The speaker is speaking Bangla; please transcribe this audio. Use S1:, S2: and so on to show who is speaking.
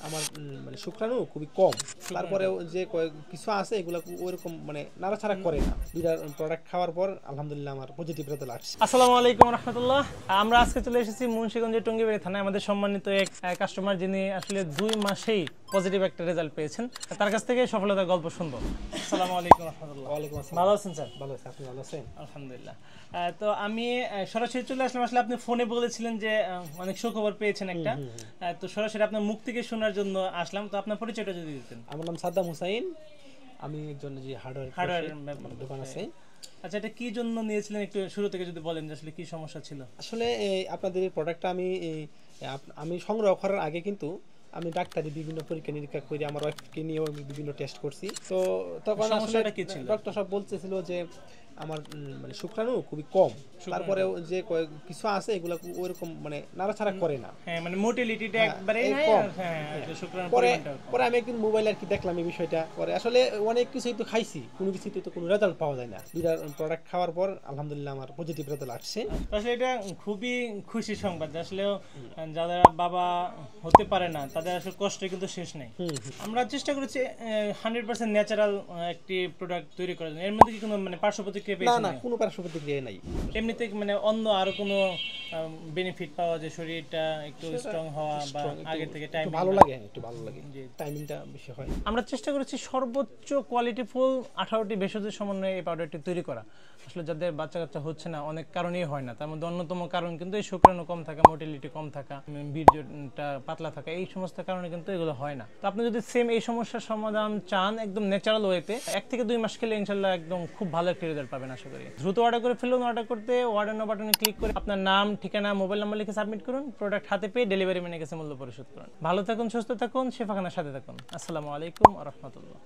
S1: আমার মানে শুক্রাণু খুবই কম। তারপরেও যে কিছু আছে এগুলো ওইরকম মানে নাড়াচাড়া করে না। দুইটা প্রোডাক্ট খাওয়ার পর আলহামদুলিল্লাহ আমার পজিটিভ রেজাল্ট আসছে।
S2: আসসালামু আলাইকুম রাহমাতুল্লাহ। আমরা আজকে চলে এসেছি মুন্সিগঞ্জের টঙ্গিবাড়ি থানায়। আমাদের সম্মানিত এক কাস্টমার যিনি আসলে 2 মাসেই পজিটিভ একটা রেজাল্ট পেয়েছেন, তার কাছ থেকে সফলতার গল্প শুনবো। আসসালামু আলাইকুম রাহমাতুল্লাহ।
S1: ওয়ালাইকুম আসসালাম।
S2: ভালো আছেন স্যার?
S1: ভালো আছি, আপনি ভালো আছেন?
S2: আলহামদুলিল্লাহ। তো আমি সরাসরি চলে আসলাম। আসলে আপনি ফোনে বলেছিলেন যে অনেক সুখবর পেয়েছেন একটা, তো সরাসরি আপনার মুখ থেকে শোনার জন্য আসলাম। তো আপনার পরিচয়টা যদি দিতেন।
S1: আমার নাম সাদ্দাম হুসাইন, আমি একজন যে হার্ডওয়্যার দোকান আছে।
S2: আচ্ছা, এটা কি জন্য নিয়েছিলেন একটু শুরু থেকে যদি বলেন যে আসলে কি সমস্যা ছিল?
S1: আসলে আপনাদের এই প্রোডাক্টটা আমি সংগ্রহ করার আগে কিন্তু আমি ডাক্তারি বিভিন্ন পরীক্ষা নিরীক্ষা করে আমার ওয়াইফকে নিয়েও আমি বিভিন্ন টেস্ট করছি। তো তখন
S2: সমস্যাটা কি ছিল?
S1: ডক্টর সব বলতেছিল যে আমার মানে শুক্রাণু খুবই কম। তারপরেও যে কিছু আছে এগুলো ওইরকম মানে নাড়াচাড়া করে না।
S2: হ্যাঁ, মানে মোটিলিটিটা একবারেই নাই। হ্যাঁ, শুক্রাণু
S1: পরে
S2: পরিমাণটা
S1: পরে আমি একদিন মোবাইল আর কি দেখলাম এই বিষয়টা। পরে আসলে অনেক কিছুই তো খাইছি, কোনো কিছুতে তো কোনো রেজাল্ট পাওয়া যায় না। দুইটা প্রোডাক্ট খাওয়ার পর আলহামদুলিল্লাহ আমার পজিটিভ রেজাল্ট আসছে।
S2: আসলে এটা খুবই খুশির সংবাদ। আসলে যারা বাবা হতে পারে না তাদের আসলে কষ্টে কিন্তু শেষ নেই। আমরা চেষ্টা করেছি 100% ন্যাচারাল একটি প্রোডাক্ট তৈরি করার জন্য। এর মধ্যে কি কোনো মানে পার্শ্ব প্রতিক্রিয়া
S1: না
S2: পেয়েছেন?
S1: না, কোনো পার্শ্ব প্রতিক্রিয়া নাই।
S2: এমনিতে মানে অন্য আরো কোনো বেনিফিট পাওয়া যায়, শরীরটা একটু স্ট্রং হওয়া বা আগের থেকে টাইম
S1: ভালো লাগে, একটু ভালো লাগে, টাইমিংটা বেশি হয়।
S2: আমরা চেষ্টা করেছি সর্বোচ্চ কোয়ালিটিফুল 18টি ভেষজ সমন্বয়ে এই পাউডারটি তৈরি করা। আসলে যাদের বাচ্চা কাচ্চা হচ্ছে না অনেক কারণেই হয় না, তার মধ্যে অন্যতম কারণ কিন্তু এই শুক্রাণু কম থাকা, মোটিলিটি কম থাকা, বীর্যটা পাতলা থাকা, এই সমস্ত কারণে কিন্তু এগুলো হয় না। তো আপনি যদি সেম এই সমস্যার সমাধান চান একদম ন্যাচারাল ওয়েতে, 1 থেকে 2 মাস খেলে ইনশাল্লাহ একদম খুব ভালো একটা রেজাল্ট পাবেন আশা করি। দ্রুত অর্ডার করে ফেলুন। অর্ডার করতে অর্ডার নাও বাটনে ক্লিক করে আপনার নাম, ঠিকানা, মোবাইল নাম্বার লিখে সাবমিট করুন। প্রোডাক্ট হাতে পেয়ে ডেলিভারি ম্যানের কাছে মূল্য পরিশোধ করুন। ভালো থাকুন, সুস্থ থাকুন, শেফাখানার সাথে থাকুন। আসসালামু আলাইকুম ওয়া রাহমাতুল্লাহ।